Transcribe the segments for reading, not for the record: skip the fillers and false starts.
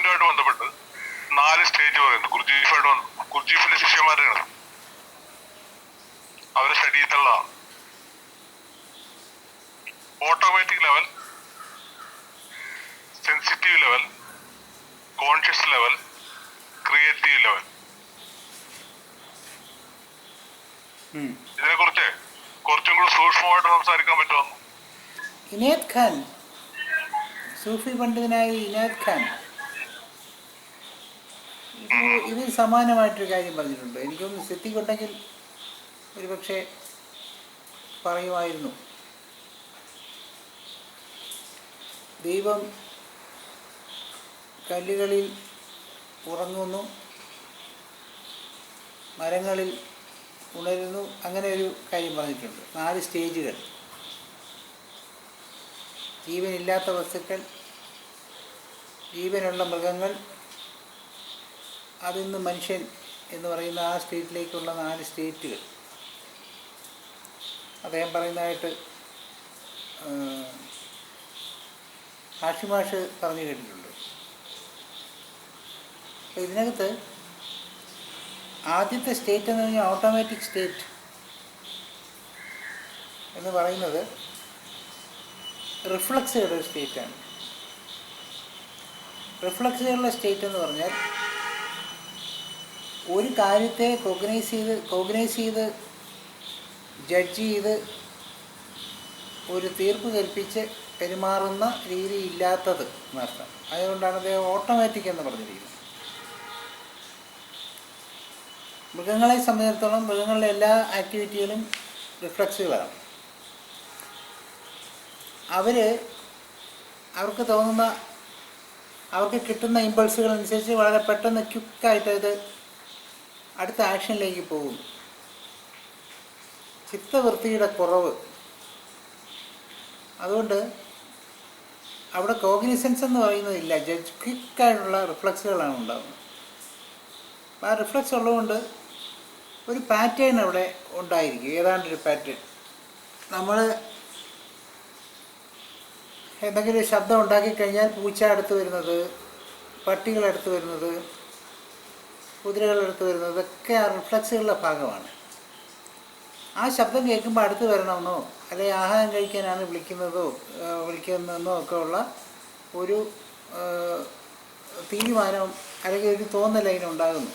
പോയിന്റുമായിട്ട് ബന്ധപ്പെട്ട് 4 സ്റ്റേജ് പറയുന്നു. ഗുർജീഫിന്റെ ശിഷ്യന്മാരെയാണ് അവരെ സ്റ്റഡി ചെയ്തുള്ള automatic level, sensitive level, conscious level, creative level. ഇതിനെ കുറിച്ച് കുറച്ചും കൂടി സൂക്ഷ്മമായിട്ട് സംസാരിക്കാൻ പറ്റുമോ? ഇനായത് ഖാൻ, സൂഫി പണ്ഡിതനായ ഇനായത് ഖാൻ ഇത് സമാനമായിട്ടൊരു കാര്യം പറഞ്ഞിട്ടുണ്ട്. എനിക്കൊന്ന് ശ്രദ്ധിക്കുണ്ടെങ്കിൽ ഒരു പക്ഷേ പറയുമായിരുന്നു. ദൈവം കല്ലുകളിൽ ഉറങ്ങുന്നു, മരങ്ങളിൽ ഉണരുന്നു, അങ്ങനെ ഒരു കാര്യം പറഞ്ഞിട്ടുണ്ട്. 4 സ്റ്റേജുകൾ. ജീവനില്ലാത്ത വസ്തുക്കൾ, ജീവനുള്ള മൃഗങ്ങൾ, അതിന്ന് മനുഷ്യൻ എന്ന് പറയുന്ന ആ സ്റ്റേറ്റിലേക്കുള്ള 4 സ്റ്റേറ്റുകൾ അദ്ദേഹം പറയുന്നതായിട്ട് ഹാഷിമാഷ് പറഞ്ഞു കേട്ടിട്ടുണ്ട്. അപ്പോൾ ഇതിനകത്ത് ആദ്യത്തെ സ്റ്റേറ്റ് എന്ന് പറഞ്ഞാൽ ഓട്ടോമാറ്റിക് സ്റ്റേറ്റ് എന്ന് പറയുന്നത് റിഫ്ലക്സുകളുടെ സ്റ്റേറ്റാണ്. റിഫ്ലക്സുകളുടെ സ്റ്റേറ്റ് എന്ന് പറഞ്ഞാൽ ഒരു കാര്യത്തെ കോഗ്നൈസ് ചെയ്ത് ജഡ്ജ് ചെയ്ത് ഒരു തീർപ്പ് കൽപ്പിച്ച് പെരുമാറുന്ന രീതി ഇല്ലാത്തത് എന്നർത്ഥം. അതുകൊണ്ടാണ് അദ്ദേഹം ഓട്ടോമാറ്റിക് എന്ന് പറഞ്ഞിരിക്കുന്നത്. മൃഗങ്ങളെ സംബന്ധിച്ചിടത്തോളം മൃഗങ്ങളുടെ എല്ലാ ആക്ടിവിറ്റികളും റിഫ്ലക്സുകളാണ്. അവർക്ക് തോന്നുന്ന, അവർക്ക് കിട്ടുന്ന ഇമ്പൾസുകൾ അനുസരിച്ച് വളരെ പെട്ടെന്ന് ക്വിക്കായിട്ട് ഇത് അടുത്ത ആക്ഷനിലേക്ക് പോകും. ചിത്തവൃത്തിയുടെ കുറവ്. അതുകൊണ്ട് അവിടെ കോഗ്നിസൻസ് എന്ന് പറയുന്നതില്ല, ക്വിക്കായിട്ടുള്ള റിഫ്ലക്സുകളാണ് ഉണ്ടാകുന്നത്. ആ റിഫ്ലക്സ് ഉള്ളതുകൊണ്ട് ഒരു പാറ്റേൺ അവിടെ ഉണ്ടായിരിക്കും, ഏതാണ്ടൊരു പാറ്റേൺ. നമ്മൾ എന്തെങ്കിലും ഒരു ശബ്ദം ഉണ്ടാക്കിക്കഴിഞ്ഞാൽ പൂച്ച അടുത്ത് വരുന്നത്, പട്ടികളടുത്ത് വരുന്നത്, കുതിരകളടുത്ത് വരുന്നത്, ഇതൊക്കെ ആ റിഫ്ലക്സുകളുടെ ഭാഗമാണ്. ആ ശബ്ദം കേൾക്കുമ്പോൾ അടുത്ത് വരണമെന്നോ അല്ലെങ്കിൽ ആഹാരം കഴിക്കാനാണ് വിളിക്കുന്നതെന്നോ ഒക്കെ ഉള്ള ഒരു തീരുമാനം അല്ലെങ്കിൽ ഒരു തോന്നൽ അതിനുണ്ടാകുന്നു.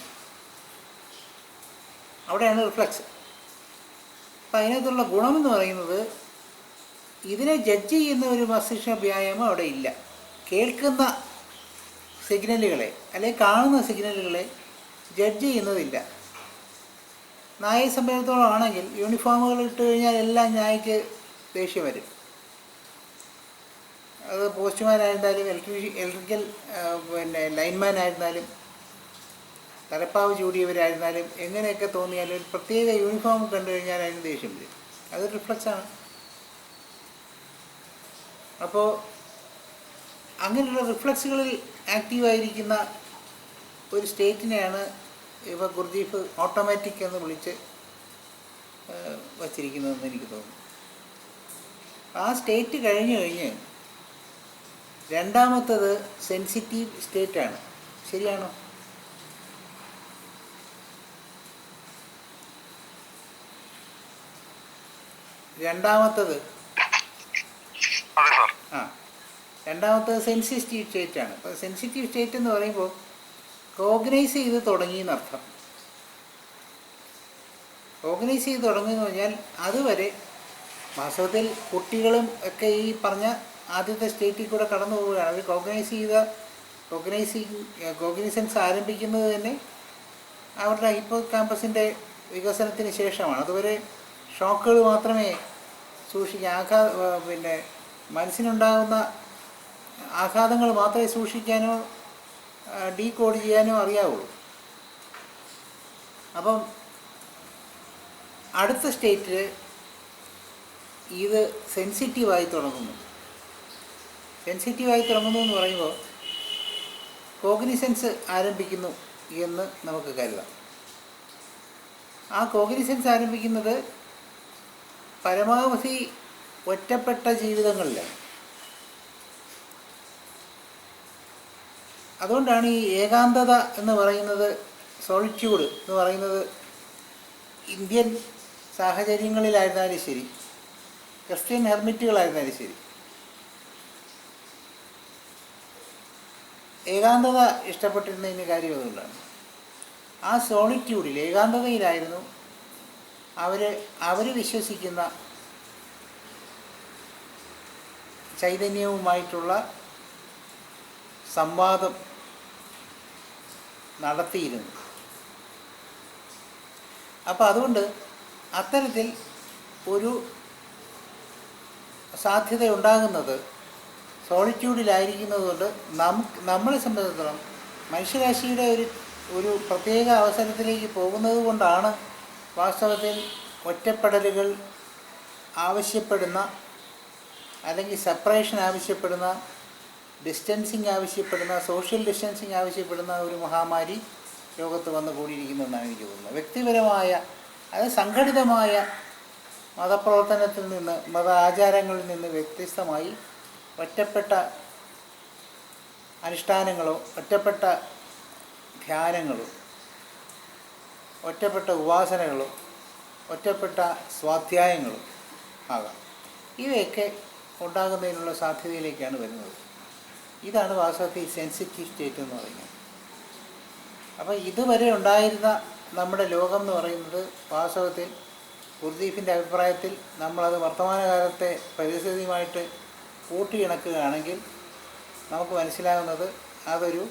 അവിടെയാണ് റിഫ്ലക്സ്. അപ്പം അതിനകത്തുള്ള ഗുണമെന്ന് പറയുന്നത് ഇതിനെ ജഡ്ജ് ചെയ്യുന്ന ഒരു മസ്തിഷ്ക വ്യായാമം അവിടെ ഇല്ല. കേൾക്കുന്ന സിഗ്നലുകളെ അല്ലെങ്കിൽ കാണുന്ന സിഗ്നലുകളെ ജഡ്ജ് ചെയ്യുന്നതില്ല. നായയെ സംബന്ധിച്ചിടത്തോളം ആണെങ്കിൽ യൂണിഫോമുകൾ ഇട്ട് കഴിഞ്ഞാൽ എല്ലാം നായയ്ക്ക് ദേഷ്യം വരും. അത് പോസ്റ്റ്മാനായിരുന്നാലും ഇലക്ട്രിക്കൽ ലൈൻമാൻ ആയിരുന്നാലും തലപ്പാവ് ചൂടിയവരായിരുന്നാലും എങ്ങനെയൊക്കെ തോന്നിയാലും ഒരു പ്രത്യേക യൂണിഫോം കണ്ടു കഴിഞ്ഞാൽ അതിന് ദേഷ്യം വരും. അത് റിഫ്ലക്സാണ്. അപ്പോൾ അങ്ങനെയുള്ള റിഫ്ലക്സുകളിൽ ആക്റ്റീവായിരിക്കുന്ന ഒരു സ്റ്റേറ്റിനെയാണ് ഇപ്പോൾ ഗുർജീഫ് ഓട്ടോമാറ്റിക് എന്ന് വിളിച്ച് വച്ചിരിക്കുന്നതെന്ന് എനിക്ക് തോന്നുന്നു. ആ സ്റ്റേറ്റ് കഴിഞ്ഞ് രണ്ടാമത്തത് സെൻസിറ്റീവ് സ്റ്റേറ്റാണ്. ശരിയാണോ? രണ്ടാമത്തത് സെൻസിറ്റീവ് സ്റ്റേറ്റാണ്. അപ്പോൾ സെൻസിറ്റീവ് സ്റ്റേറ്റ് എന്ന് പറയുമ്പോൾ കോഗ്നൈസ് ചെയ്ത് തുടങ്ങിയെന്നർത്ഥം. കോഗ്നൈസ് ചെയ്ത് തുടങ്ങിയെന്ന് പറഞ്ഞാൽ അതുവരെ വാസ്തവത്തിൽ കുട്ടികളും ഒക്കെ ഈ പറഞ്ഞ ആദ്യത്തെ സ്റ്റേറ്റിൽ കൂടെ കടന്നു പോവുകയാണ്. അവർ കോഗ്നിസൻസ് ആരംഭിക്കുന്നത് തന്നെ അവരുടെ ഹിപ്പോ ക്യാമ്പസിൻ്റെ വികസനത്തിന് ശേഷമാണ്. അതുവരെ ഷോക്കുകൾ മാത്രമേ മനസ്സിനുണ്ടാകുന്ന ആഘാതങ്ങൾ മാത്രമേ സൂക്ഷിക്കാനോ ഡീകോഡ് ചെയ്യാനോ അറിയാവുള്ളൂ. അപ്പം അടുത്ത സ്റ്റേറ്റിൽ ഇത് സെൻസിറ്റീവായി തുടങ്ങുന്നു എന്ന് പറയുമ്പോൾ കോഗ്നിസൻസ് ആരംഭിക്കുന്നു എന്ന് നമുക്ക് കരുതാം. ആ കോഗ്നിസൻസ് ആരംഭിക്കുന്നത് പരമാവധി ഒറ്റപ്പെട്ട ജീവിതങ്ങളിലാണ്. അതുകൊണ്ടാണ് ഈ ഏകാന്തത എന്ന് പറയുന്നത്, സോളിറ്റ്യൂഡ് എന്ന് പറയുന്നത്, ഇന്ത്യൻ സാഹചര്യങ്ങളിലായിരുന്നാലും ശരി, ക്രിസ്ത്യൻ ഹെർമിറ്റുകളായിരുന്നാലും ശരി, ഏകാന്തത ഇഷ്ടപ്പെട്ടിരുന്നതിന് കാര്യം അതുകൊണ്ടാണ്. ആ സോളിറ്റ്യൂഡിൽ, ഏകാന്തതയിലായിരുന്നു അവർ വിശ്വസിക്കുന്ന ചൈതന്യവുമായിട്ടുള്ള സംവാദം നടത്തിയിരുന്നു. അപ്പോൾ അതുകൊണ്ട് അത്തരത്തിൽ ഒരു സാധ്യത ഉണ്ടാകുന്നത് സോളിറ്റ്യൂഡിലായിരിക്കുന്നത് കൊണ്ട് നമ്മളെ സംബന്ധിച്ചിടത്തോളം മനുഷ്യരാശിയുടെ ഒരു പ്രത്യേക അവസരത്തിലേക്ക് പോകുന്നത് കൊണ്ടാണ് വാസ്തവത്തിൽ ഒറ്റപ്പെടലുകൾ ആവശ്യപ്പെടുന്ന, അല്ലെങ്കിൽ സെപ്പറേഷൻ ആവശ്യപ്പെടുന്ന, ഡിസ്റ്റൻസിങ് ആവശ്യപ്പെടുന്ന, സോഷ്യൽ ഡിസ്റ്റൻസിങ് ആവശ്യപ്പെടുന്ന ഒരു മഹാമാരി ലോകത്ത് വന്നു കൂടിയിരിക്കുന്നതെന്നാണ് എനിക്ക് തോന്നുന്നത്. വ്യക്തിപരമായ, അതായത് സംഘടിതമായ മതപ്രവർത്തനത്തിൽ നിന്ന്, മത ആചാരങ്ങളിൽ നിന്ന് വ്യത്യസ്തമായി ഒറ്റപ്പെട്ട അനുഷ്ഠാനങ്ങളോ, ഒറ്റപ്പെട്ട ധ്യാനങ്ങളോ, ഒറ്റപ്പെട്ട ഉപാസനകളോ, ഒറ്റപ്പെട്ട സ്വാധ്യായങ്ങളോ ആകാം. ഇവയൊക്കെ ഉണ്ടാകുന്നതിനുള്ള സാധ്യതയിലേക്കാണ് വരുന്നത്. ഇതാണ് വാസ്തവത്തിൽ സെൻസിറ്റീവ് സ്റ്റേറ്റ് എന്ന് പറയുന്നത്. അപ്പോൾ ഇതുവരെ ഉണ്ടായിരുന്ന നമ്മുടെ ലോകം എന്ന് പറയുന്നത് വാസ്തവത്തിൽ ഗുർദീഫിൻ്റെ അഭിപ്രായത്തിൽ നമ്മളത് വർത്തമാനകാലത്തെ പരിസ്ഥിതിയുമായിട്ട് കൂട്ടിയിണക്കുകയാണെങ്കിൽ നമുക്ക് മനസ്സിലാകുന്നത് അതൊരു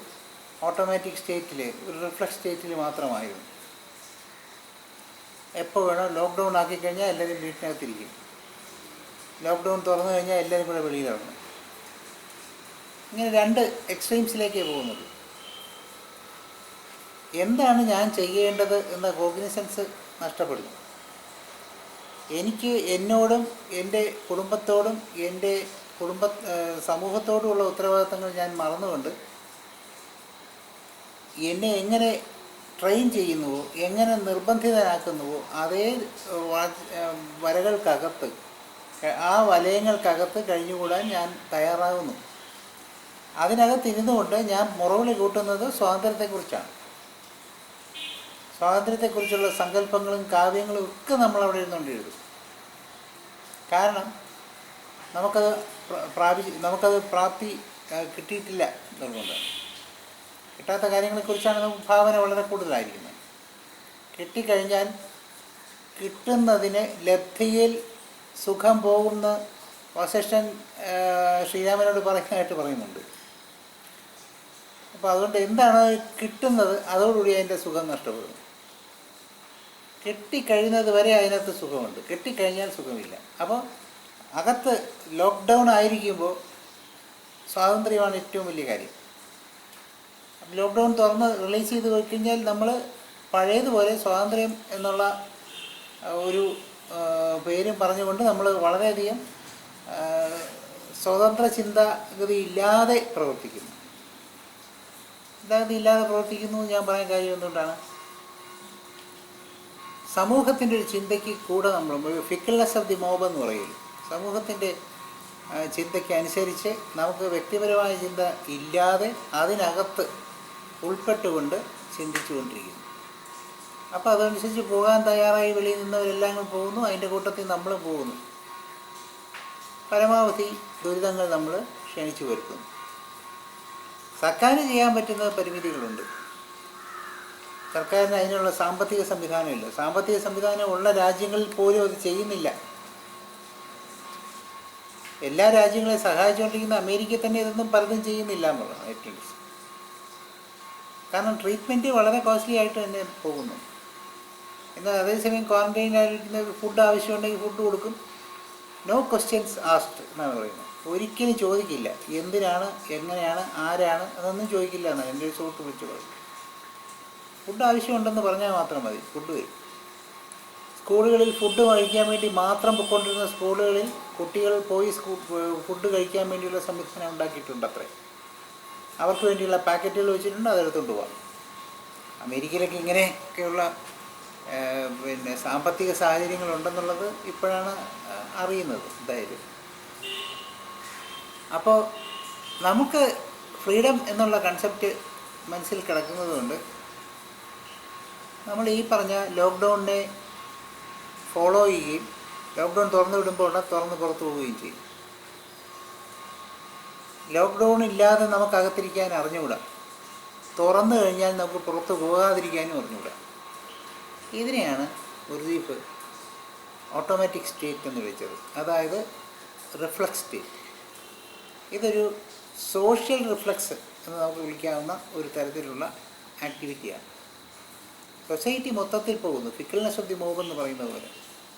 ഓട്ടോമാറ്റിക് സ്റ്റേറ്റിൽ, ഒരു റിഫ്ലക്സ് സ്റ്റേറ്റിൽ മാത്രമായിരുന്നു. എപ്പോൾ വേണോ ലോക്ക്ഡൗൺ ആക്കിക്കഴിഞ്ഞാൽ എല്ലാവരും വീട്ടിനകത്തിരിക്കും, ലോക്ക്ഡൗൺ തുറന്നു കഴിഞ്ഞാൽ എല്ലാവരും കൂടെ വെളിയിലിറങ്ങും. ഇങ്ങനെ രണ്ട് എക്സ്ട്രീംസിലേക്കേ പോകുന്നത്. എന്താണ് ഞാൻ ചെയ്യേണ്ടത് എന്ന കോഗ്നിസൻസ് നഷ്ടപ്പെടുന്നു. എനിക്ക് എന്നോടും എൻ്റെ കുടുംബത്തോടും എൻ്റെ സമൂഹത്തോടുമുള്ള ഉത്തരവാദിത്തങ്ങൾ ഞാൻ മറന്നുകൊണ്ട് എന്നെ എങ്ങനെ ട്രെയിൻ ചെയ്യുന്നുവോ, എങ്ങനെ നിർബന്ധിതനാക്കുന്നുവോ അതേ വരകൾക്കകത്ത്, ആ വലയങ്ങൾക്കകത്ത് കഴിഞ്ഞുകൂടാൻ ഞാൻ തയ്യാറാകുന്നു. അതിനകത്തിരുന്നു കൊണ്ട് ഞാൻ മുറവിളി കൂട്ടുന്നത് സ്വാതന്ത്ര്യത്തെക്കുറിച്ചാണ്. സ്വാതന്ത്ര്യത്തെക്കുറിച്ചുള്ള സങ്കല്പങ്ങളും കാവ്യങ്ങളും ഒക്കെ നമ്മളവിടെ ഇരുന്നുകൊണ്ട് എഴുതും. കാരണം നമുക്കത് പ്രാപ്തി കിട്ടിയിട്ടില്ല എന്നുള്ളതുകൊണ്ടാണ്. കിട്ടാത്ത കാര്യങ്ങളെക്കുറിച്ചാണ് നമുക്ക് ഭാവന വളരെ കൂടുതലായിരിക്കുന്നത്. കിട്ടിക്കഴിഞ്ഞാൽ കിട്ടുന്നതിന് ലബ്ധിയിൽ സുഖം പോകുന്ന വസിഷ്ഠൻ ശ്രീരാമനോട് പറയുന്നതായിട്ട് പറയുന്നുണ്ട്. അപ്പോൾ അതുകൊണ്ട് എന്താണ് കിട്ടുന്നത്, അതോടുകൂടി അതിൻ്റെ സുഖം നഷ്ടപ്പെടുന്നു. കിട്ടിക്കഴിയുന്നത് വരെ അതിനകത്ത് സുഖമുണ്ട്, കിട്ടിക്കഴിഞ്ഞാൽ സുഖമില്ല. അപ്പോൾ അകത്ത് ലോക്ക്ഡൗൺ ആയിരിക്കുമ്പോൾ സ്വാതന്ത്ര്യമാണ് ഏറ്റവും വലിയ കാര്യം. ലോക്ക്ഡൗൺ തുറന്ന് റിലീസ് ചെയ്ത് കഴിഞ്ഞാൽ നമ്മൾ പഴയതുപോലെ സ്വാതന്ത്ര്യം എന്നുള്ള ഒരു പേരും പറഞ്ഞുകൊണ്ട് നമ്മൾ വളരെയധികം സ്വതന്ത്ര ചിന്താഗതി ഇല്ലാതെ പ്രവർത്തിക്കുന്നു. ഇല്ലാതെ പ്രവർത്തിക്കുന്നു ഞാൻ പറയാൻ കാര്യം എന്തുകൊണ്ടാണ്? സമൂഹത്തിൻ്റെ ഒരു ചിന്തയ്ക്ക് കൂടെ നമ്മൾ ഫിക്കിൾനെസ് ഓഫ് ദി മോബ് എന്ന് പറയുള്ളൂ. സമൂഹത്തിൻ്റെ ചിന്തയ്ക്ക് അനുസരിച്ച് നമുക്ക് വ്യക്തിപരമായ ചിന്ത ഇല്ലാതെ അതിനകത്ത് ഉൾപ്പെട്ടുകൊണ്ട് ചിന്തിച്ചു കൊണ്ടിരിക്കുന്നു. അപ്പോൾ അതനുസരിച്ച് പോകാൻ തയ്യാറായി വെളിയിൽ നിന്നവരെല്ലാം പോകുന്നു, അതിൻ്റെ കൂട്ടത്തിൽ നമ്മളും പോകുന്നു. പരമാവധി ദുരിതങ്ങൾ നമ്മൾ ക്ഷണിച്ചു വരുത്തുന്നു. സർക്കാരിന് ചെയ്യാൻ പറ്റുന്ന പരിമിതികളുണ്ട്. സർക്കാരിന് അതിനുള്ള സാമ്പത്തിക സംവിധാനമില്ല. സാമ്പത്തിക സംവിധാനം ഉള്ള രാജ്യങ്ങളിൽ പോലും അത് ചെയ്യുന്നില്ല. എല്ലാ രാജ്യങ്ങളെ സഹായിച്ചുകൊണ്ടിരിക്കുന്ന അമേരിക്ക തന്നെ ഇതൊന്നും പലതും ചെയ്യുന്നില്ല എന്നുള്ളതാണ് ഏറ്റവും പ്രശ്നം. കാരണം ട്രീറ്റ്മെൻറ്റ് വളരെ കോസ്റ്റ്ലി ആയിട്ട് തന്നെ പോകുന്നു. എന്നാൽ അതേസമയം ക്വാറന്റൈനിലായിരിക്കുന്ന ഫുഡ് ആവശ്യമുണ്ടെങ്കിൽ ഫുഡ് കൊടുക്കും. നോ ക്വസ്റ്റ്യൻസ് ആസ്ക്ഡ് എന്നാണ് പറയുന്നത്. ഒരിക്കലും ചോദിക്കില്ല എന്തിനാണ്, എങ്ങനെയാണ്, ആരാണ്, അതൊന്നും ചോദിക്കില്ല എന്നാണ് എൻ്റെ ഒരു സുഹൃത്ത് വിളിച്ചു പറയും. ഫുഡ് ആവശ്യമുണ്ടെന്ന് പറഞ്ഞാൽ മാത്രം മതി, ഫുഡ് വരും. സ്കൂളുകളിൽ ഫുഡ് കഴിക്കാൻ വേണ്ടി മാത്രം പൊയ്ക്കൊണ്ടിരുന്ന സ്കൂളുകളിൽ കുട്ടികൾ പോയി ഫുഡ് കഴിക്കാൻ വേണ്ടിയുള്ള സംവിധാനം ഉണ്ടാക്കിയിട്ടുണ്ട്. അത്രേ അവർക്ക് വേണ്ടിയുള്ള പാക്കറ്റുകൾ വെച്ചിട്ടുണ്ട്, അതെടുത്തുകൊണ്ട് പോകാം. അമേരിക്കയിലൊക്കെ ഇങ്ങനെയൊക്കെയുള്ള സാമ്പത്തിക സാഹചര്യങ്ങളുണ്ടെന്നുള്ളത് ഇപ്പോഴാണ് അറിയുന്നത് എന്തായാലും. അപ്പോൾ നമുക്ക് ഫ്രീഡം എന്നുള്ള കൺസെപ്റ്റ് മനസ്സിൽ കിടക്കുന്നതുകൊണ്ട് നമ്മൾ ഈ പറഞ്ഞ ലോക്ക്ഡൗണിനെ ഫോളോ ചെയ്യുകയും ലോക്ക്ഡൗൺ തുറന്നു വിടുമ്പോൾ ഉടനെ തുറന്ന് പുറത്തു പോവുകയും ചെയ്യും. ലോക്ക്ഡൗൺ ഇല്ലാതെ നമുക്കകത്തിരിക്കാൻ അറിഞ്ഞുകൂടാ, തുറന്നു കഴിഞ്ഞാൽ നമുക്ക് പുറത്ത് പോകാതിരിക്കാനും അറിഞ്ഞുകൂടാ. ഇതിനെയാണ് ഗുർജീഫ് ഓട്ടോമാറ്റിക് സ്റ്റേറ്റ് എന്ന് വിളിച്ചത്, അതായത് റിഫ്ലക്സ് സ്റ്റേറ്റ്. ഇതൊരു സോഷ്യൽ റിഫ്ലക്സ് എന്ന് നമുക്ക് വിളിക്കാവുന്ന ഒരു തരത്തിലുള്ള ആക്ടിവിറ്റിയാണ്. സൊസൈറ്റി മൊത്തത്തിൽ പോകുന്നു, ഫിക്കിൾനെസ് ഓഫ് ദി മൂവ് എന്ന് പറയുന്നത് പോലെ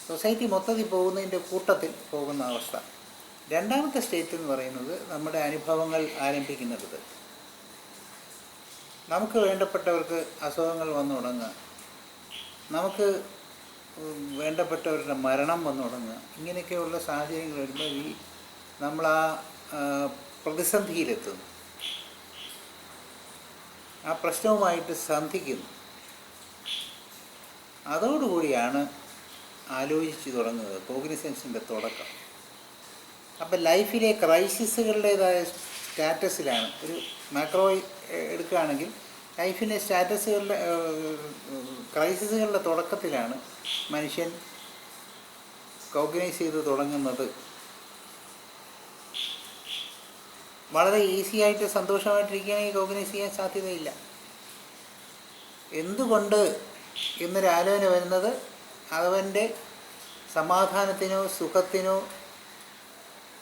സൊസൈറ്റി മൊത്തത്തിൽ പോകുന്നതിൻ്റെ കൂട്ടത്തിൽ പോകുന്ന അവസ്ഥ. രണ്ടാമത്തെ സ്റ്റേറ്റ് എന്ന് പറയുന്നത് നമ്മുടെ അനുഭവങ്ങൾ ആരംഭിക്കുന്നിടത്ത്. നമുക്ക് വേണ്ടപ്പെട്ടവർക്ക് അസുഖങ്ങൾ വന്നു തുടങ്ങുക, നമുക്ക് വേണ്ടപ്പെട്ടവരുടെ മരണം വന്നു തുടങ്ങുക, ഇങ്ങനെയൊക്കെയുള്ള സാഹചര്യങ്ങൾ വരുമ്പോൾ നമ്മൾ പ്രതിസന്ധിയിലെത്തുന്നു, ആ പ്രശ്നവുമായിട്ട് സന്ധിക്കുന്നു. അതോടുകൂടിയാണ് ആലോചിച്ച് തുടങ്ങുന്നത് കോഗ്നിസൻസിൻ്റെ തുടക്കം. അപ്പം ലൈഫിലെ ക്രൈസിസുകളുടേതായ സ്റ്റാറ്റസിലാണ്, ഒരു മാക്രോ എടുക്കുകയാണെങ്കിൽ ലൈഫിലെ ക്രൈസിസുകളുടെ തുടക്കത്തിലാണ് മനുഷ്യൻ കോഗ്നൈസ് ചെയ്ത് തുടങ്ങുന്നത്. വളരെ ഈസി ആയിട്ട് സന്തോഷമായിട്ടിരിക്കുകയാണെങ്കിൽ കോഗ്നൈസ് ചെയ്യാൻ സാധ്യതയില്ല. എന്തുകൊണ്ട് എന്നൊരാലോചന വരുന്നത് അവൻ്റെ സമാധാനത്തിനോ സുഖത്തിനോ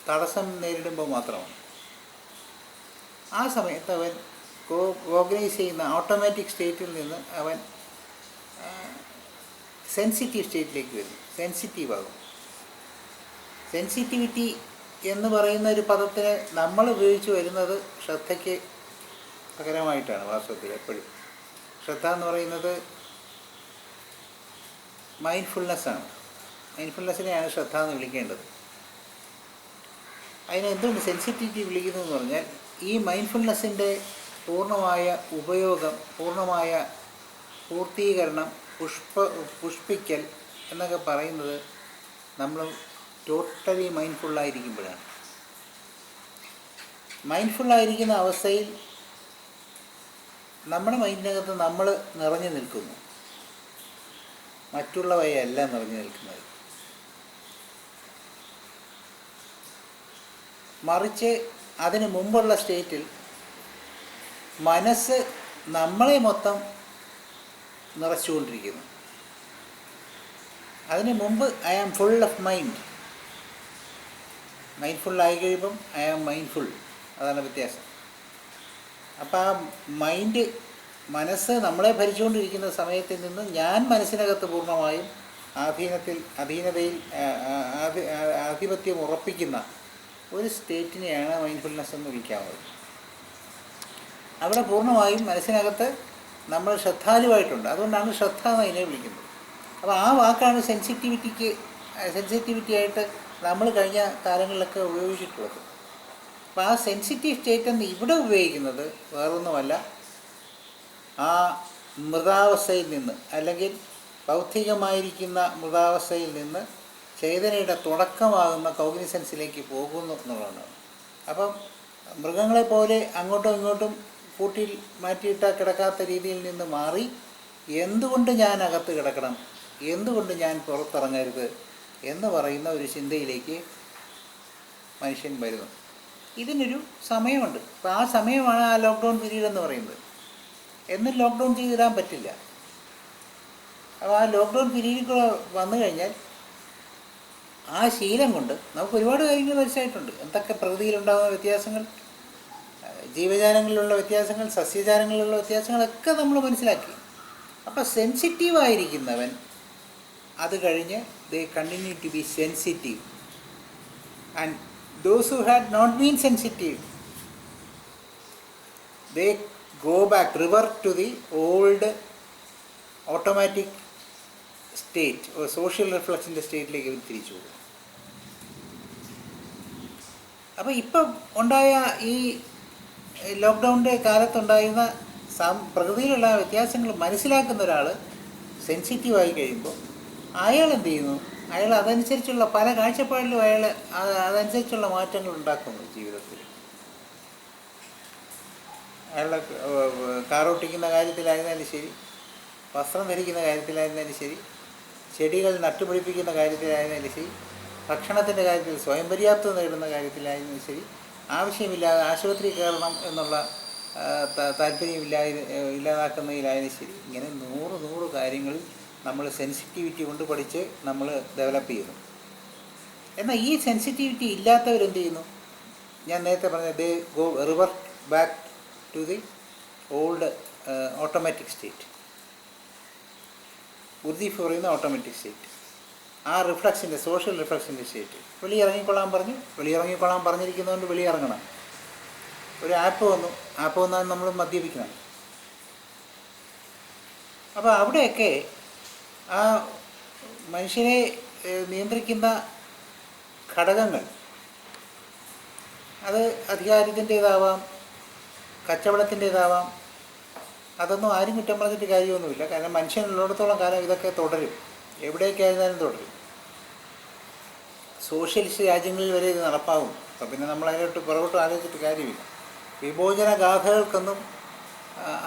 തടസ്സം നേരിടുമ്പോൾ മാത്രമാണ്. ആ സമയത്ത് അവൻ കോഗ്നൈസ് ചെയ്യുന്ന ഓട്ടോമാറ്റിക് സ്റ്റേറ്റിൽ നിന്ന് അവൻ സെൻസിറ്റീവ് സ്റ്റേറ്റിലേക്ക് വരും, സെൻസിറ്റീവ് ആകും. സെൻസിറ്റിവിറ്റി എന്ന് പറയുന്ന ഒരു പദത്തിന് നമ്മൾ ഉപയോഗിച്ച് വരുന്നത് ശ്രദ്ധയ്ക്ക് പകരമായിട്ടാണ്. വാസ്തവത്തിൽ എപ്പോഴും ശ്രദ്ധ എന്ന് പറയുന്നത് മൈൻഡ്ഫുൾനെസ്സാണ്. മൈൻഡ്ഫുൾനെസ്സിനെയാണ് ശ്രദ്ധ എന്ന് വിളിക്കേണ്ടത്. അതിനെന്തുകൊണ്ട് സെൻസിറ്റിവിറ്റി വിളിക്കുന്നതെന്ന് പറഞ്ഞാൽ ഈ മൈൻഡ്ഫുൾനെസ്സിൻ്റെ പൂർണ്ണമായ ഉപയോഗം, പൂർണ്ണമായ പൂർത്തീകരണം, പുഷ്പിക്കൽ എന്നൊക്കെ പറയുന്നത് നമ്മൾ ടോട്ടലി മൈൻഡ്ഫുള്ളായിരിക്കുമ്പോഴാണ്. മൈൻഡ്ഫുള്ളായിരിക്കുന്ന അവസ്ഥയിൽ നമ്മുടെ മൈൻഡിനകത്ത് നമ്മൾ നിറഞ്ഞു നിൽക്കുന്നു, മറ്റുള്ളവയല്ല നിറഞ്ഞു നിൽക്കുന്നത്. മറിച്ച് അതിന് മുമ്പുള്ള സ്റ്റേറ്റിൽ മനസ്സ് നമ്മളെ മൊത്തം നിറച്ചുകൊണ്ടിരിക്കുന്നു. അതിന് മുമ്പ് I am full of mind. മൈൻഡ്ഫുള്ളായി കഴിയുമ്പം ഐ ആം മൈൻഡ്ഫുൾ, അതാണ് വ്യത്യാസം. അപ്പം ആ മനസ്സ് നമ്മളെ ഭരിച്ചുകൊണ്ടിരിക്കുന്ന സമയത്തിൽ നിന്ന് ഞാൻ മനസ്സിനകത്ത് പൂർണ്ണമായും അധീനതയിൽ ആധിപത്യം ഉറപ്പിക്കുന്ന ഒരു സ്റ്റേറ്റിനെയാണ് മൈൻഡ്ഫുൾനെസ് എന്ന് വിളിക്കാവുന്നത്. അവിടെ പൂർണ്ണമായും മനസ്സിനകത്ത് നമ്മൾ ശ്രദ്ധാലുവായിട്ടുണ്ട്, അതുകൊണ്ടാണ് ശ്രദ്ധ എന്ന് അതിനെ വിളിക്കുന്നത്. അപ്പോൾ ആ വാക്കാണ് സെൻസിറ്റിവിറ്റി ആയിട്ട് നമ്മൾ കഴിഞ്ഞ കാലങ്ങളിലൊക്കെ ഉപയോഗിച്ചിട്ടുള്ളത്. അപ്പോൾ ആ സെൻസിറ്റീവ് സ്റ്റേറ്റ് എന്ന് ഇവിടെ ഉപയോഗിക്കുന്നത് വേറൊന്നുമല്ല, ആ മൃതാവസ്ഥയിൽ നിന്ന്, അല്ലെങ്കിൽ ഭൗതികമായിരിക്കുന്ന മൃതാവസ്ഥയിൽ നിന്ന് ചേതനയുടെ തുടക്കമാകുന്ന കോഗ്നിസൻസിലേക്ക് പോകുന്നു എന്നുള്ളതാണ്. അപ്പം മൃഗങ്ങളെപ്പോലെ അങ്ങോട്ടും ഇങ്ങോട്ടും കൂട്ടിൽ മാറ്റിയിട്ട കിടക്കാത്ത രീതിയിൽ നിന്ന് മാറി എന്തുകൊണ്ട് ഞാൻ അകത്ത് കിടക്കണം, എന്തുകൊണ്ട് ഞാൻ പുറത്തിറങ്ങരുത് എന്ന് പറയുന്ന ഒരു ചിന്തയിലേക്ക് മനുഷ്യൻ വരുന്നു. ഇതിനൊരു സമയമുണ്ട്. അപ്പോൾ ആ സമയമാണ് ആ ലോക്ക്ഡൗൺ പീരീഡ് എന്ന് പറയുന്നത്. എന്നും ലോക്ക്ഡൗൺ ചെയ്തിടാൻ പറ്റില്ല. അപ്പോൾ ആ ലോക്ക്ഡൗൺ പീരീഡിൽ കൂടെ വന്നു കഴിഞ്ഞാൽ ആ ശീലം കൊണ്ട് നമുക്ക് ഒരുപാട് കാര്യങ്ങൾ മനസ്സിലായിട്ടുണ്ട്. എന്തൊക്കെ പ്രകൃതിയിലുണ്ടാകുന്ന വ്യത്യാസങ്ങൾ, ജീവജാലങ്ങളിലുള്ള വ്യത്യാസങ്ങൾ, സസ്യജാലങ്ങളിലുള്ള വ്യത്യാസങ്ങളൊക്കെ നമ്മൾ മനസ്സിലാക്കി. അപ്പോൾ സെൻസിറ്റീവായിരിക്കുന്നവൻ അത് കഴിഞ്ഞ് they continue to be sensitive. And those who had not been sensitive, they go back, revert to the old automatic state or social reflexiൻ്റെ സ്റ്റേറ്റിലേക്ക് ഇവർ തിരിച്ചു പോകും. അപ്പോൾ ഇപ്പം ഉണ്ടായ ഈ ലോക്ക്ഡൗണിൻ്റെ കാലത്തുണ്ടായിരുന്ന പ്രകൃതിയിലുള്ള വ്യത്യാസങ്ങൾ മനസ്സിലാക്കുന്ന ഒരാൾ സെൻസിറ്റീവായി കഴിയുമ്പോൾ അയാൾ എന്ത് ചെയ്യുന്നു? അയാൾ അതനുസരിച്ചുള്ള പല കാഴ്ചപ്പാടിലും അതനുസരിച്ചുള്ള മാറ്റങ്ങൾ ഉണ്ടാക്കുന്നു ജീവിതത്തിൽ. അയാളുടെ കാർ ഓട്ടിക്കുന്ന കാര്യത്തിലായിരുന്നാലും ശരി, വസ്ത്രം ധരിക്കുന്ന കാര്യത്തിലായിരുന്നാലും ശരി, ചെടികൾ നട്ടുപിടിപ്പിക്കുന്ന കാര്യത്തിലായിരുന്നാലും ശരി, ഭക്ഷണത്തിൻ്റെ കാര്യത്തിൽ സ്വയം പര്യാപ്തത നേടുന്ന കാര്യത്തിലായിരുന്നാലും ശരി, ആവശ്യമില്ലാതെ ആശുപത്രി കയറണം എന്നുള്ള ഇല്ലാതാക്കുന്നതിലായാലും ശരി, ഇങ്ങനെ നൂറ് കാര്യങ്ങളിൽ നമ്മൾ സെൻസിറ്റിവിറ്റി കൊണ്ട് പഠിച്ച് നമ്മൾ ഡെവലപ്പ് ചെയ്യുന്നു. എന്നാൽ ഈ സെൻസിറ്റിവിറ്റി ഇല്ലാത്തവരെന്ത് ചെയ്യുന്നു? ഞാൻ നേരത്തെ പറഞ്ഞ they go revert back to the old automatic state. Gurudeep പറയുന്ന ഓട്ടോമാറ്റിക് സ്റ്റേറ്റ്, ആ റിഫ്ലക്സിൻ്റെ സോഷ്യൽ റിഫ്ലക്സിൻ്റെ സ്റ്റേറ്റ്. വെളിയിറങ്ങിക്കൊള്ളാൻ പറഞ്ഞു, വെളിയിറങ്ങിക്കൊള്ളാൻ പറഞ്ഞിരിക്കുന്നതുകൊണ്ട് വെളിയിറങ്ങണം. ഒരു ആപ്പ് വന്നാൽ നമ്മൾ മദ്യപിക്കണം. അപ്പോൾ അവിടെയൊക്കെ ആ മനുഷ്യനെ നിയന്ത്രിക്കുന്ന ഘടകങ്ങൾ, അത് അധികാരത്തിൻ്റേതാവാം, കച്ചവടത്തിൻ്റേതാവാം, അതൊന്നും ആരും കുറ്റം പറഞ്ഞിട്ട് കാര്യമൊന്നുമില്ല. കാരണം മനുഷ്യനുള്ളിടത്തോളം കാലം ഇതൊക്കെ തുടരും, എവിടേക്കായിരുന്നാലും തുടരും. സോഷ്യലിസ്റ്റ് രാജ്യങ്ങളിൽ വരെ ഇത് നടപ്പാകും. അപ്പം പിന്നെ നമ്മൾ അതിലോട്ട് പുറകോട്ട് ആലോചിച്ചിട്ട് കാര്യമില്ല. വിമോചന ഗാഥകൾക്കൊന്നും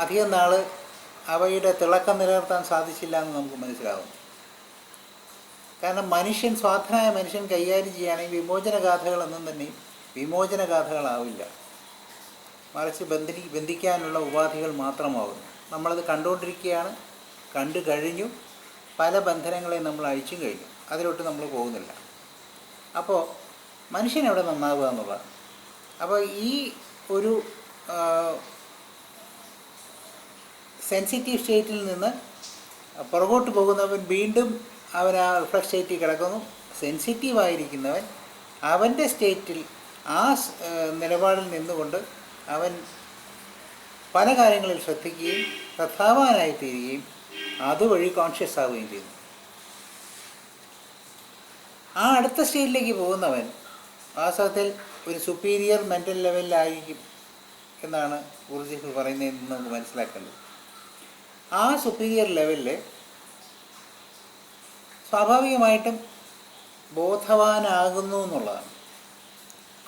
അധികം നാൾ അവയുടെ തിളക്കം നിലനിർത്താൻ സാധിച്ചില്ല എന്ന് നമുക്ക് മനസ്സിലാകും. കാരണം സ്വാർത്ഥനായ മനുഷ്യൻ കൈകാര്യം ചെയ്യുകയാണെങ്കിൽ വിമോചന ഗാഥകളൊന്നും തന്നെ വിമോചന ഗാഥകളാവില്ല, മറിച്ച് ബന്ധിക്കാനുള്ള ഉപാധികൾ മാത്രമാവുന്നു. നമ്മളത് കണ്ടുകൊണ്ടിരിക്കുകയാണ്, കണ്ടു കഴിഞ്ഞു. പല ബന്ധനങ്ങളെ നമ്മൾ അഴിച്ചും കഴിഞ്ഞു, അതിലോട്ട് നമ്മൾ പോകുന്നില്ല. അപ്പോൾ മനുഷ്യനവിടെ നന്നാവുക എന്നുള്ളതാണ്. അപ്പോൾ ഈ ഒരു സെൻസിറ്റീവ് സ്റ്റേറ്റിൽ നിന്ന് പുറകോട്ട് പോകുന്നവൻ വീണ്ടും അവൻ ആ റിഫ്ലക്സ് സ്റ്റേറ്റിൽ കിടക്കുന്നു. സെൻസിറ്റീവായിരിക്കുന്നവൻ അവൻ്റെ സ്റ്റേറ്റിൽ ആ നിലപാടിൽ നിന്നുകൊണ്ട് അവൻ പല കാര്യങ്ങളിൽ ശ്രദ്ധിക്കുകയും ശ്രദ്ധാവാനായിത്തീരുകയും അതുവഴി കോൺഷ്യസ് ആവുകയും ചെയ്യുന്നു. ആ അടുത്ത സ്റ്റേറ്റിലേക്ക് പോകുന്നവൻ വാസ്തവത്തിൽ ഒരു സുപ്പീരിയർ മെൻ്റൽ ലെവലിലായിരിക്കും എന്നാണ് ഗുരുജി പറയുന്നതെന്ന് നമുക്ക് മനസ്സിലാക്കേണ്ടത്. ആ സുപ്പീരിയർ ലെവലിൽ സ്വാഭാവികമായിട്ടും ബോധവാനാകുന്നു എന്നുള്ളതാണ്.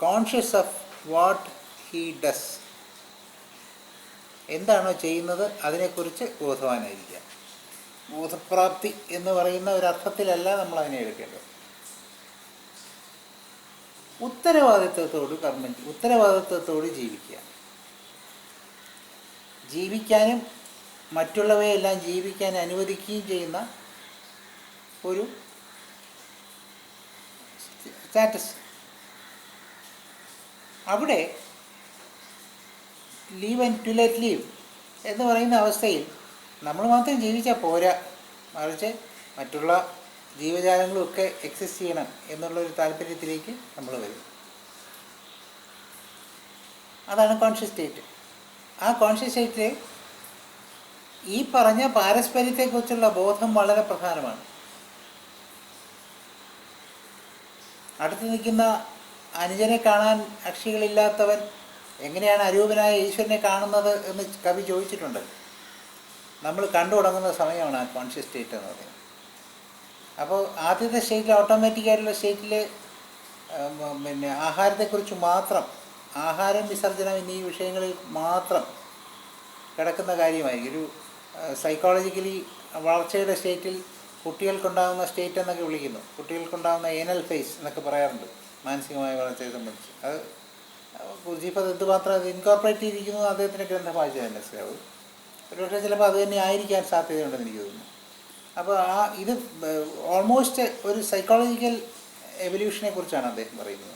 Conscious of what he does, എന്താണോ ചെയ്യുന്നത് അതിനെക്കുറിച്ച് ബോധവാനായിരിക്കുക. ബോധപ്രാപ്തി എന്ന് പറയുന്ന ഒരർത്ഥത്തിലല്ല നമ്മൾ അതിനെ എടുക്കേണ്ടത്. ഉത്തരവാദിത്വത്തോട് ജീവിക്കുക. ജീവിക്കാനും മറ്റുള്ളവയെല്ലാം ജീവിക്കാൻ അനുവദിക്കുകയും ചെയ്യുന്ന ഒരു സ്റ്റാറ്റസ്. അവിടെ live and to let live എന്ന് പറയുന്ന അവസ്ഥയിൽ നമ്മൾ മാത്രം ജീവിച്ചാൽ പോരാ, മറിച്ച് മറ്റുള്ള ജീവജാലങ്ങളുമൊക്കെ എക്സിസ്റ്റ് ചെയ്യണം എന്നുള്ളൊരു താല്പര്യത്തിലേക്ക് നമ്മൾ വരും. അതാണ് കോൺഷ്യസ് സ്റ്റേറ്റ്. ആ കോൺഷ്യസ് സ്റ്റേറ്റിൽ ഈ പറഞ്ഞ പാരസ്പര്യത്തെക്കുറിച്ചുള്ള ബോധം വളരെ പ്രധാനമാണ്. അടുത്ത് നിൽക്കുന്ന അനുജനെ കാണാൻ അക്ഷികളില്ലാത്തവൻ എങ്ങനെയാണ് അരൂപനായ ഈശ്വരനെ കാണുന്നത് എന്ന് കവി ചോദിച്ചിട്ടുണ്ട്. നമ്മൾ കണ്ടു തുടങ്ങുന്ന സമയമാണ് ആ കോൺഷ്യസ് സ്റ്റേറ്റ് എന്ന് പറയുന്നത്. അപ്പോൾ ആദ്യത്തെ സ്റ്റേറ്റിൽ, ഓട്ടോമാറ്റിക്കായിട്ടുള്ള സ്റ്റേറ്റിൽ ആഹാരത്തെക്കുറിച്ച് മാത്രം, ആഹാരം വിസർജനം എന്നീ വിഷയങ്ങളിൽ മാത്രം കിടക്കുന്ന കാര്യമായിരിക്കും. ഒരു സൈക്കോളജിക്കലി വളർച്ചയുടെ സ്റ്റേറ്റിൽ കുട്ടികൾക്കുണ്ടാകുന്ന സ്റ്റേറ്റ് എന്നൊക്കെ വിളിക്കുന്നു. കുട്ടികൾക്കുണ്ടാകുന്ന ഏനൽ ഫേസ് എന്നൊക്കെ പറയാറുണ്ട് മാനസികമായ വളർച്ചയെ സംബന്ധിച്ച്. അത് ഗുരുജീഫ് അത് എന്തുമാത്രം അത് ഇൻകോർപ്പറേറ്റ് ചെയ്തിരിക്കുന്നു അദ്ദേഹത്തിൻ്റെ ഗ്രന്ഥം വായിച്ചാൽ മനസ്സിലാവും. ഒരുപക്ഷെ ചിലപ്പോൾ അത് തന്നെ ആയിരിക്കാൻ സാധ്യതയുണ്ടെന്ന് എനിക്ക് തോന്നുന്നു. അപ്പോൾ ഇത് ഓൾമോസ്റ്റ് ഒരു സൈക്കോളജിക്കൽ എവല്യൂഷനെ കുറിച്ചാണ് അദ്ദേഹം പറയുന്നത്.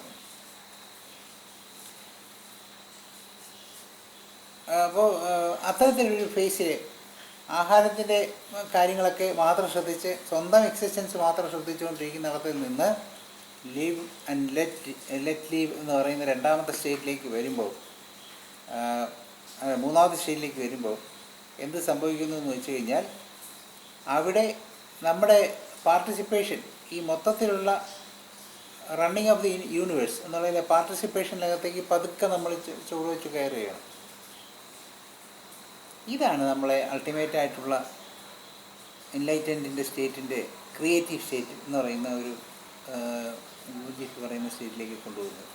അപ്പോൾ അത്തരത്തിലൊരു ഫേസിൽ ആഹാരത്തിൻ്റെ കാര്യങ്ങളൊക്കെ മാത്രം ശ്രദ്ധിച്ച് സ്വന്തം എക്സിസ്റ്റൻസ് മാത്രം ശ്രദ്ധിച്ചുകൊണ്ടിരിക്കുന്നിടത്തിൽ നിന്ന് ലീവ് ആൻഡ് ലെറ്റ് ലീവ് എന്ന് പറയുന്ന രണ്ടാമത്തെ സ്റ്റേറ്റിലേക്ക് വരുമ്പോൾ, മൂന്നാമത്തെ സ്റ്റേറ്റിലേക്ക് വരുമ്പോൾ എന്ത് സംഭവിക്കുന്നു എന്ന് വെച്ച് കഴിഞ്ഞാൽ അവിടെ നമ്മുടെ പാർട്ടിസിപ്പേഷൻ, ഈ മൊത്തത്തിലുള്ള റണ്ണിങ് ഓഫ് ദി യൂണിവേഴ്സ് എന്നുള്ളതിലെ പാർട്ടിസിപ്പേഷനകത്തേക്ക് പതുക്കെ നമ്മൾ ചുവട് വെച്ച് കയറുകയാണ്. ഇതാണ് നമ്മളെ അൾട്ടിമേറ്റായിട്ടുള്ള എൻലൈറ്റൻഡിൻ്റെ സ്റ്റേറ്റിൻ്റെ ക്രിയേറ്റീവ് സ്റ്റേറ്റ് എന്ന് പറയുന്ന ഒരു ഗുരുജീഫ് പറയുന്ന സ്റ്റേറ്റിലേക്ക് കൊണ്ടുപോകുന്നത്.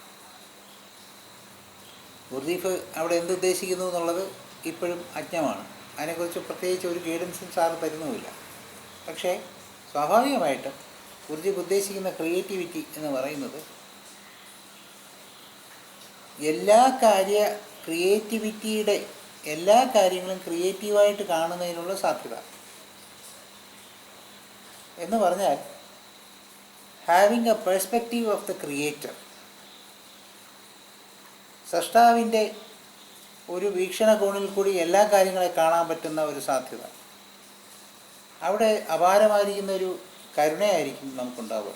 ഗുർദീഫ് അവിടെ എന്തുദ്ദേശിക്കുന്നു എന്നുള്ളത് ഇപ്പോഴും അജ്ഞമാണ്. അതിനെക്കുറിച്ച് പ്രത്യേകിച്ച് ഒരു ഗൈഡൻസും സാറ് തരുന്നുമില്ല. പക്ഷേ സ്വാഭാവികമായിട്ടും ഗുർദീഫ് ഉദ്ദേശിക്കുന്ന ക്രിയേറ്റിവിറ്റി എന്ന് പറയുന്നത് ക്രിയേറ്റിവിറ്റിയുടെ എല്ലാ കാര്യങ്ങളും ക്രിയേറ്റീവായിട്ട് കാണുന്നതിനുള്ള സാധ്യത എന്ന് പറഞ്ഞാൽ having a perspective of the creator, സൃഷ്ടാവിൻ്റെ ഒരു വീക്ഷണകോണിൽ കൂടി എല്ലാ കാര്യങ്ങളെ കാണാൻ പറ്റുന്ന ഒരു സാധ്യത. അവിടെ അപാരമായിരിക്കുന്ന ഒരു കരുണയായിരിക്കും നമുക്കുണ്ടാവുക.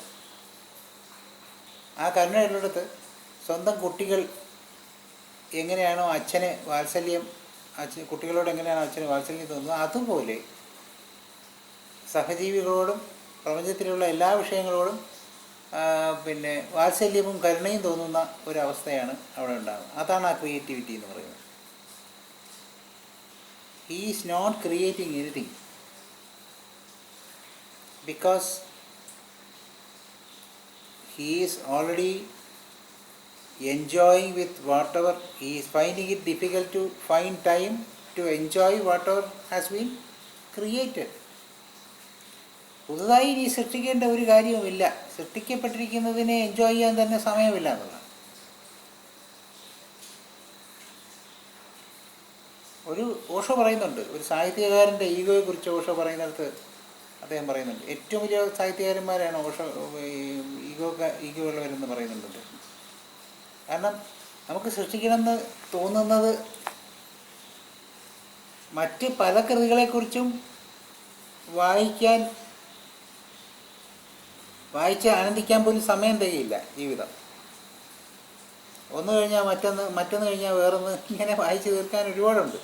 ആ കരുണയുള്ളിടത്ത് സ്വന്തം കുട്ടികൾ എങ്ങനെയാണോ കുട്ടികളോട് എങ്ങനെയാണോ അച്ഛന് വാത്സല്യം തോന്നുന്നത്, അതുപോലെ സഹജീവികളോടും പ്രപഞ്ചത്തിലുള്ള എല്ലാ വിഷയങ്ങളോടും വാത്സല്യവും കരുണയും തോന്നുന്ന ഒരവസ്ഥയാണ് അവിടെ ഉണ്ടാകുന്നത്. അതാണ് ആ ക്രിയേറ്റിവിറ്റി എന്ന് പറയുന്നത്. He is not creating anything because he is already enjoying with whatever he is finding it difficult to find time to enjoy whatever has been created. പുതുതായി ഇനി സൃഷ്ടിക്കേണ്ട ഒരു കാര്യവുമില്ല. സൃഷ്ടിക്കപ്പെട്ടിരിക്കുന്നതിനെ എൻജോയ് ചെയ്യാൻ തന്നെ സമയമില്ല എന്നുള്ളതാണ്. ഒരു ഓഷോ പറയുന്നുണ്ട്, ഒരു സാഹിത്യകാരൻ്റെ ഈഗോയെക്കുറിച്ച് ഓഷോ പറയുന്നിടത്ത് അദ്ദേഹം പറയുന്നുണ്ട്, ഏറ്റവും വലിയ സാഹിത്യകാരന്മാരാണ് ഓഷോ ഈഗോ ഉള്ളവരെന്ന് പറയുന്നുണ്ട്. കാരണം നമുക്ക് സൃഷ്ടിക്കണമെന്ന് തോന്നുന്നത് മറ്റ് പല കൃതികളെക്കുറിച്ചും വായിച്ച് ആനന്ദിക്കാൻ പോലും സമയം തികയില്ല ജീവിതം. ഒന്ന് കഴിഞ്ഞാൽ മറ്റൊന്ന് കഴിഞ്ഞാൽ വേറൊന്ന്, ഇങ്ങനെ വായിച്ച് തീർക്കാൻ ഒരുപാടുണ്ട്.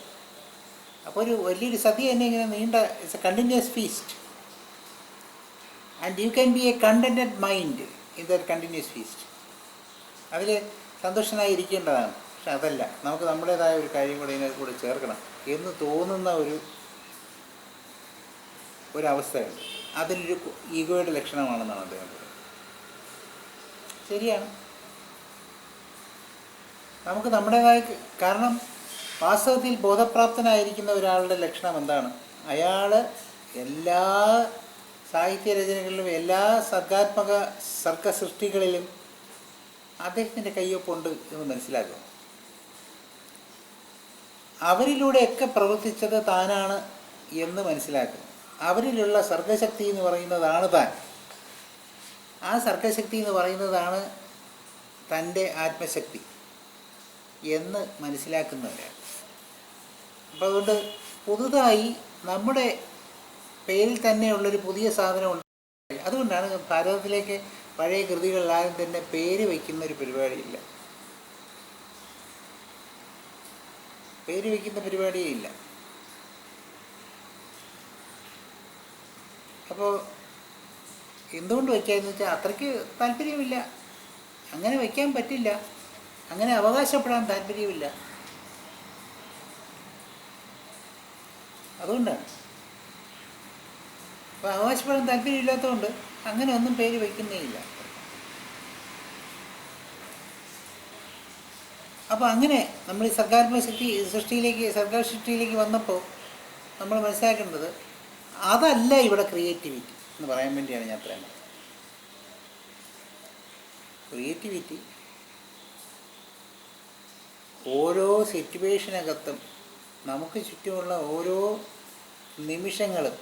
അപ്പോൾ ഒരു വലിയൊരു സദ്യ തന്നെ ഇങ്ങനെ നീണ്ട, it's A continuous feast. And you can be A contented mind in that continuous feast. അതിൽ സന്തോഷനായി ഇരിക്കേണ്ടതാണ്. പക്ഷെ അതല്ല, നമുക്ക് നമ്മുടേതായ ഒരു കാര്യം കൂടെ ഇതിനകത്ത് കൂടെ ചേർക്കണം എന്ന് തോന്നുന്ന ഒരവസ്ഥയുണ്ട്. അതിലൊരു ഈഗോയുടെ ലക്ഷണമാണെന്നാണ് അദ്ദേഹം പറയുന്നത്. ശരിയാണ്, നമുക്ക് നമ്മുടേതായ, കാരണം വാസ്തവത്തിൽ ബോധപ്രാപ്തനായിരിക്കുന്ന ഒരാളുടെ ലക്ഷണം എന്താണ്? അയാൾ എല്ലാ സാഹിത്യരചനകളിലും എല്ലാ സർഗസൃഷ്ടികളിലും അദ്ദേഹത്തിൻ്റെ കയ്യൊപ്പുണ്ട് എന്ന് മനസ്സിലാക്കുക. അവരിലൂടെയൊക്കെ പ്രവർത്തിച്ചത് താനാണ് എന്ന് മനസ്സിലാക്കുന്നു. അവരിലുള്ള സർഗശക്തി എന്ന് പറയുന്നതാണ് താൻ. ആ സർഗശക്തി എന്ന് പറയുന്നതാണ് തൻ്റെ ആത്മശക്തി എന്ന് മനസ്സിലാക്കുന്നവരാണ്. അപ്പോൾ അതുകൊണ്ട് പുതുതായി നമ്മുടെ പേരിൽ തന്നെയുള്ളൊരു പുതിയ സാധനം ഉണ്ട്. അതുകൊണ്ടാണ് ഭാരതത്തിലേക്ക് പഴയ കൃതികളിലാരും തന്നെ പേര് വയ്ക്കുന്ന ഒരു പരിപാടിയില്ല. പേര് വയ്ക്കുന്ന പരിപാടിയേ ഇല്ല. അപ്പോൾ എന്തുകൊണ്ട് വയ്ക്കാമെന്ന് വെച്ചാൽ അത്രയ്ക്ക് താല്പര്യമില്ല, അങ്ങനെ വയ്ക്കാൻ പറ്റില്ല, അങ്ങനെ അവകാശപ്പെടാൻ താല്പര്യമില്ല. അതുകൊണ്ടാണ്. അപ്പോൾ അവകാശപ്പെടാൻ താല്പര്യമില്ലാത്തതുകൊണ്ട് അങ്ങനെ ഒന്നും പേര് വയ്ക്കുന്നേ ഇല്ല. അപ്പോൾ അങ്ങനെ നമ്മൾ ഈ സർഗസൃഷ്ടിയിലേക്ക് വന്നപ്പോൾ നമ്മൾ മനസ്സിലാക്കേണ്ടത് അതല്ല ഇവിടെ ക്രിയേറ്റിവിറ്റി എന്ന് പറയാൻ വേണ്ടിയാണ് ഞാൻ പറയുന്നത്. ക്രിയേറ്റിവിറ്റി ഓരോ സിറ്റുവേഷനകത്തും നമുക്ക് ചുറ്റുമുള്ള ഓരോ നിമിഷങ്ങളും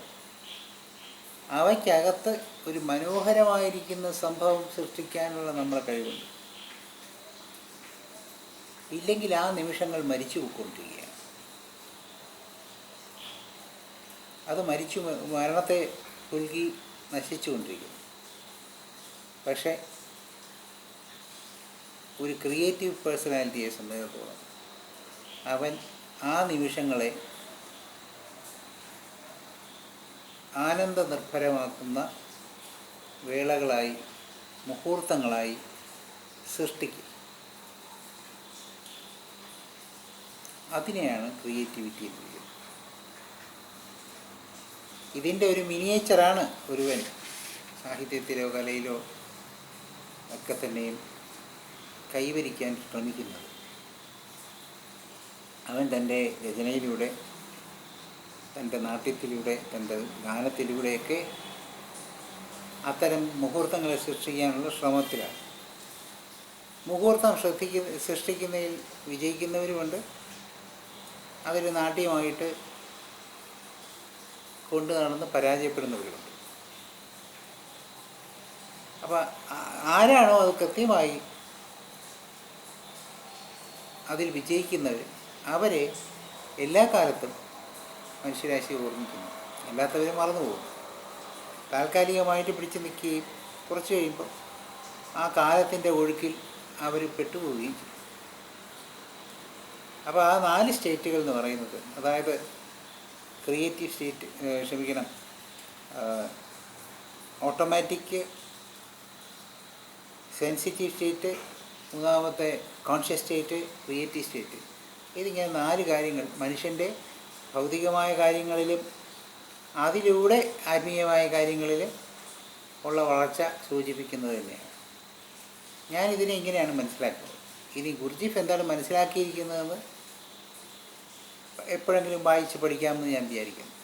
അവയ്ക്കകത്ത് ഒരു മനോഹരമായിരിക്കുന്ന സംഭവം സൃഷ്ടിക്കാനുള്ള നമ്മുടെ കഴിവുണ്ട്. ഇല്ലെങ്കിൽ ആ നിമിഷങ്ങൾ മരിച്ചു പോയിക്കൊണ്ടിരിക്കുകയാണ്. അത് മരണത്തെ പുൽകി നശിച്ചുകൊണ്ടിരിക്കുന്നു. പക്ഷേ ഒരു ക്രിയേറ്റീവ് പേഴ്സണാലിറ്റിയെ സംബന്ധിച്ചിടത്തോളം അവൻ ആ നിമിഷങ്ങളെ ആനന്ദനിർഭരമാക്കുന്ന വേളകളായി, മുഹൂർത്തങ്ങളായി സൃഷ്ടിക്കും. അതിനെയാണ് ക്രിയേറ്റിവിറ്റി എന്ന് പറയുന്നത്. ഇതിൻ്റെ ഒരു മിനിയേച്ചറാണ് ഒരുവൻ സാഹിത്യത്തിലോ കലയിലോ ഒക്കെ തന്നെയും കൈവരിക്കാൻ ശ്രമിക്കുന്നത്. അവൻ തൻ്റെ രചനയിലൂടെ, തൻ്റെ നാട്യത്തിലൂടെ, തൻ്റെ ഗാനത്തിലൂടെയൊക്കെ അത്തരം മുഹൂർത്തങ്ങളെ സൃഷ്ടിക്കാനുള്ള ശ്രമത്തിലാണ്. മുഹൂർത്തം സൃഷ്ടിക്കുന്നതിൽ വിജയിക്കുന്നവരുമുണ്ട്, അതൊരു നാട്യമായിട്ട് കൊണ്ടു നടന്ന് പരാജയപ്പെടുന്നവരുമുണ്ട്. അപ്പോൾ ആരാണോ അത് കൃത്യമായി അതിൽ വിജയിക്കുന്നവർ, അവരെ എല്ലാ കാലത്തും മനുഷ്യരാശി ഓർമ്മിക്കുന്നു. അല്ലാത്തവരെ മറന്നുപോകും. താൽക്കാലികമായിട്ട് പിടിച്ചു നിൽക്കുകയും കുറച്ച് കഴിയുമ്പോൾ ആ കാലത്തിൻ്റെ ഒഴുക്കിൽ അവർ പെട്ടുപോവുകയും ചെയ്യും. അപ്പോൾ ആ 4 സ്റ്റേറ്റുകൾ എന്ന് പറയുന്നത്, അതായത് creative state, automatic, sensitive state, മൂന്നാമത്തെ കോൺഷ്യസ് സ്റ്റേറ്റ്, ക്രിയേറ്റീവ് സ്റ്റേറ്റ്. ഇതിങ്ങനെ 4 കാര്യങ്ങൾ മനുഷ്യൻ്റെ ഭൗതികമായ കാര്യങ്ങളിലും അതിലൂടെ ആത്മീയമായ കാര്യങ്ങളിലും ഉള്ള വളർച്ച സൂചിപ്പിക്കുന്നത് തന്നെയാണ്. ഞാനിതിനെ ഇങ്ങനെയാണ് മനസ്സിലാക്കുന്നത്. ഇനി ഗുർജീഫ് എന്താണ് മനസ്സിലാക്കിയിരിക്കുന്നതെന്ന് എപ്പോഴെങ്കിലും വായിച്ച് പഠിക്കാമെന്ന് ഞാൻ വിചാരിക്കുന്നു.